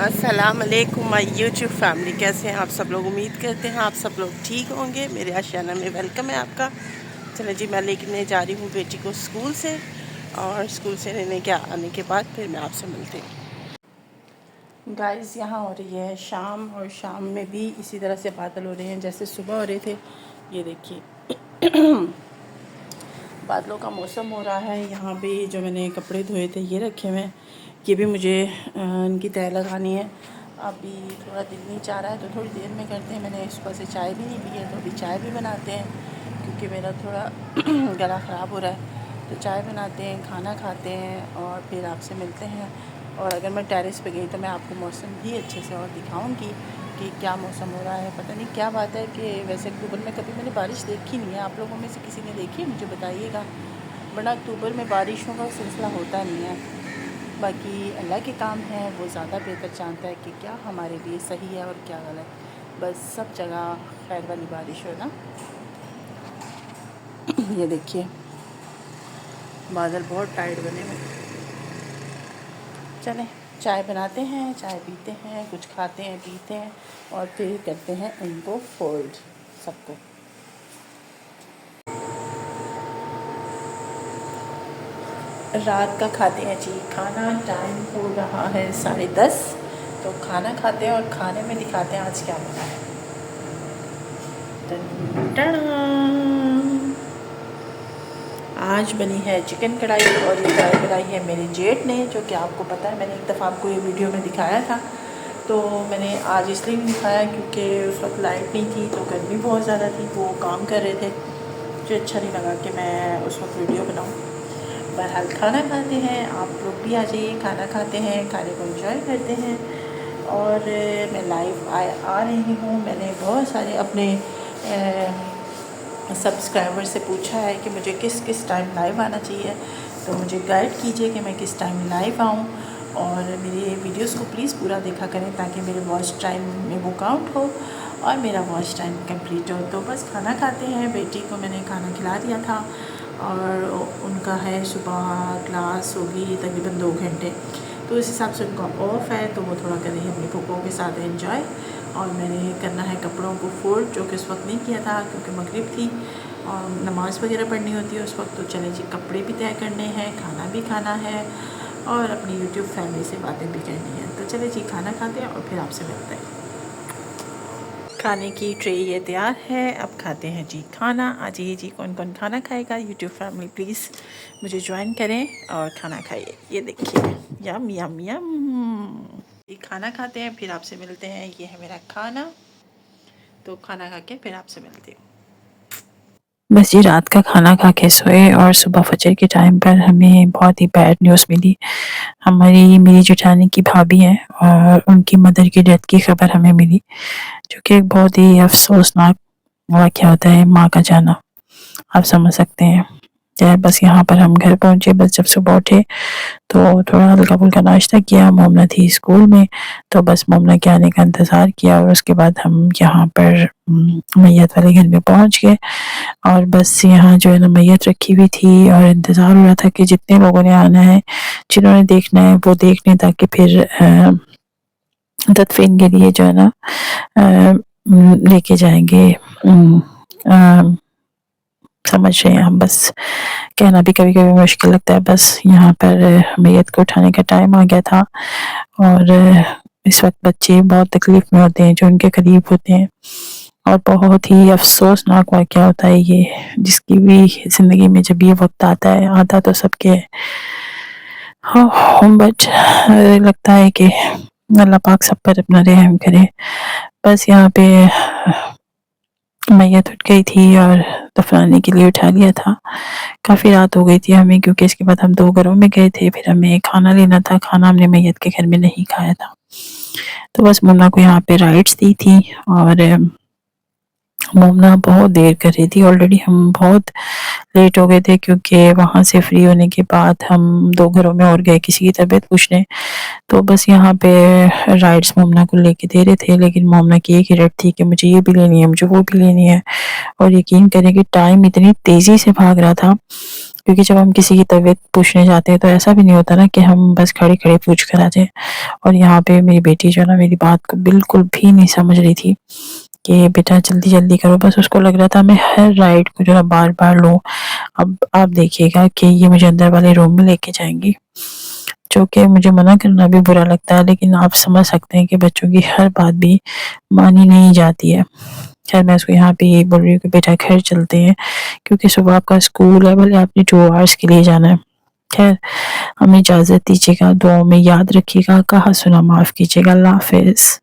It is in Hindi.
अस्सलाम वालेकुम माय यूट्यूब फैमिली, कैसे हैं आप सब लोग। उम्मीद करते हैं आप सब लोग ठीक होंगे। मेरे आज चैनल में वेलकम है आपका। चलो जी, मैं लेकर जा रही हूँ बेटी को स्कूल से, और स्कूल से लेने के आने के बाद फिर मैं आपसे मिलती हूँ। गाइस, यहाँ हो रही है शाम, और शाम में भी इसी तरह से बादल हो रहे हैं जैसे सुबह हो रहे थे। ये देखिए बादलों का मौसम हो रहा है। यहाँ पे जो मैंने कपड़े धोए थे ये रखे हुए हैं, ये भी मुझे इनकी तह लगानी है। अभी थोड़ा दिल नहीं चाह रहा है तो थोड़ी देर में करते हैं। मैंने सुबह से चाय भी नहीं पी है तो अभी चाय भी बनाते हैं, क्योंकि मेरा थोड़ा गला ख़राब हो रहा है। तो चाय बनाते हैं, खाना खाते हैं और फिर आपसे मिलते हैं। और अगर मैं टेरेस पे गई तो मैं आपको मौसम भी अच्छे से और दिखाऊंगी कि क्या मौसम हो रहा है। पता नहीं क्या बात है कि वैसे अक्टूबर में कभी मैंने बारिश देखी नहीं है। आप लोगों में से किसी ने देखी है मुझे बताइएगा, वरना अक्टूबर में बारिशों का सिलसिला होता नहीं है। बाकी अल्लाह के काम है, वो ज़्यादा बेहतर जानता है कि क्या हमारे लिए सही है और क्या गलत। बस सब जगह खैर वाली बारिश हो ना। ये देखिए बादल बहुत टाइट बने हुए। चलें चाय बनाते हैं, चाय पीते हैं, कुछ खाते हैं पीते हैं और फिर करते हैं इनको फोल्ड सबको। रात का खाते हैं जी खाना। टाइम हो रहा है 10:30, तो खाना खाते हैं और खाने में दिखाते हैं आज क्या बना है। आज बनी है चिकन कढ़ाई, और ये कढ़ाई बनाई है मेरे जेठ ने, जो कि आपको पता है मैंने एक दफ़ा आपको ये वीडियो में दिखाया था। तो मैंने आज इसलिए नहीं दिखाया क्योंकि उस वक्त लाइट नहीं थी, तो गर्मी बहुत ज़्यादा थी, वो काम कर रहे थे, मुझे अच्छा नहीं लगा कि मैं उस वक्त वीडियो बनाऊँ। बहरहाल खाना खाते हैं, आप लोग भी आ जाइए, खाना खाते हैं, खाने को एंजॉय करते हैं। और मैं लाइव आ रही हूँ। मैंने बहुत सारे अपने सब्सक्राइबर से पूछा है कि मुझे किस किस टाइम लाइव आना चाहिए, तो मुझे गाइड कीजिए कि मैं किस टाइम लाइव आऊँ। और मेरे वीडियोस को प्लीज़ पूरा देखा करें ताकि मेरे वॉच टाइम में वो काउंट हो और मेरा वॉच टाइम कंप्लीट हो। तो बस खाना खाते हैं, बेटी को मैंने खाना खिला दिया था और उनका है सुबह क्लास होगी तकरीबन 2 घंटे, तो इस हिसाब से उनका ऑफ है, तो वो थोड़ा करेंगे अपनी पुप्पो के साथ एंजॉय। और मैंने करना है कपड़ों को फोल्ड, जो कि उस वक्त नहीं किया था क्योंकि मगरिब थी और नमाज़ वगैरह पढ़नी होती है उस वक्त। तो चले जी, कपड़े भी तय करने हैं, खाना भी खाना है और अपनी यूट्यूब फैमिली से बातें भी करनी है। तो चले जी, खाना खाते हैं और फिर आपसे मिलते हैं। खाने की ट्रे ये तैयार है, अब खाते हैं जी खाना। आ जाइए जी, कौन कौन खाना खाएगा। यूट्यूब फैमिली प्लीज़ मुझे ज्वाइन करें और खाना खाइए। ये देखिए यम यम यम, ये खाना खाते हैं फिर आपसे मिलते हैं। ये है मेरा खाना, तो खाना खा के फिर आपसे मिलती हूँ। बस ये रात का खाना खा के सोए और सुबह फजर के टाइम पर हमें बहुत ही बैड न्यूज़ मिली। मेरी जेठानी की भाभी हैं और उनकी मदर की डेथ की खबर हमें मिली, जो कि एक बहुत ही अफसोसनाक वाक़या होता है, माँ का जाना। आप समझ सकते हैं। बस यहाँ पर हम घर पहुँचे, बस जब सुबह उठे तो थोड़ा हल्का-फुल्का नाश्ता किया। मोमना थी स्कूल में, तो बस मोमना के आने का इंतज़ार किया और उसके बाद हम यहाँ पर मैयत वाले घर में पहुँच गए। और बस यहाँ जो है ना मैयत रखी हुई थी और इंतज़ार हो रहा था कि जितने लोगों ने आना है, जिन्होंने देखना है वो देख लें, ताकि फिर तदफीन के लिए जो है ना लेके जाएँगे। समझ रहे हैं हम। बस कहना भी कभी-कभी मुश्किल लगता है। बस यहाँ पर मैयत को उठाने का टाइम आ गया था और इस वक़्त बच्चे बहुत तकलीफ़ में होते हैं जो उनके करीब होते हैं, और बहुत ही अफ़सोसनाक वाक़या होता है ये, जिसकी भी ज़िंदगी में जब ये वक़्त आता है, आता तो सबके है। बट लगता है कि अल्लाह पाक सब पर अपना रहम करे। बस यहाँ पे मैयत उठ गई थी और दफनाने के लिए उठा लिया था। काफ़ी रात हो गई थी हमें, क्योंकि इसके बाद हम 2 घरों में गए थे, फिर हमें खाना लेना था। खाना हमने मैयत के घर में नहीं खाया था। तो बस मोमना को यहाँ पे राइड्स दी थी और मोमना बहुत देर कर रही थी। ऑलरेडी हम बहुत लेट हो गए थे, क्योंकि वहाँ से फ्री होने के बाद हम 2 घरों में और गए किसी की तबीयत पूछने। तो बस यहाँ पे राइड्स मोमना को लेके दे रहे थे, लेकिन मोमना की एक ही रट थी कि मुझे ये भी लेनी है, मुझे वो भी लेनी है। और यकीन करें कि टाइम इतनी तेज़ी से भाग रहा था क्योंकि जब हम किसी की तबीयत पूछने जाते हैं तो ऐसा भी नहीं होता ना कि हम बस खड़े-खड़े पूछ कर आ जाएँ। और यहाँ पे मेरी बेटी जो है ना मेरी बात को बिल्कुल भी नहीं समझ रही थी कि बेटा जल्दी-जल्दी करो, बस उसको लग रहा था मैं हर राइड को जो है बार-बार लूँ। अब आप देखिएगा कि ये मुझे अंदर वाले रूम में लेके जाएँगी, जो कि मुझे मना करना भी बुरा लगता है, लेकिन आप समझ सकते हैं कि बच्चों की हर बात भी मानी नहीं जाती है। खैर मैं उसको यहाँ पे यही बोल रही हूँ कि बेटा घर चलते हैं, क्योंकि सुबह आपका स्कूल है, भले आपने 2 आवर्स के लिए जाना है। खैर हमें इजाज़त दीजिएगा, दुआओं में याद रखिएगा, कहा सुना माफ़ कीजिएगा। अल्लाह हाफ़िज़।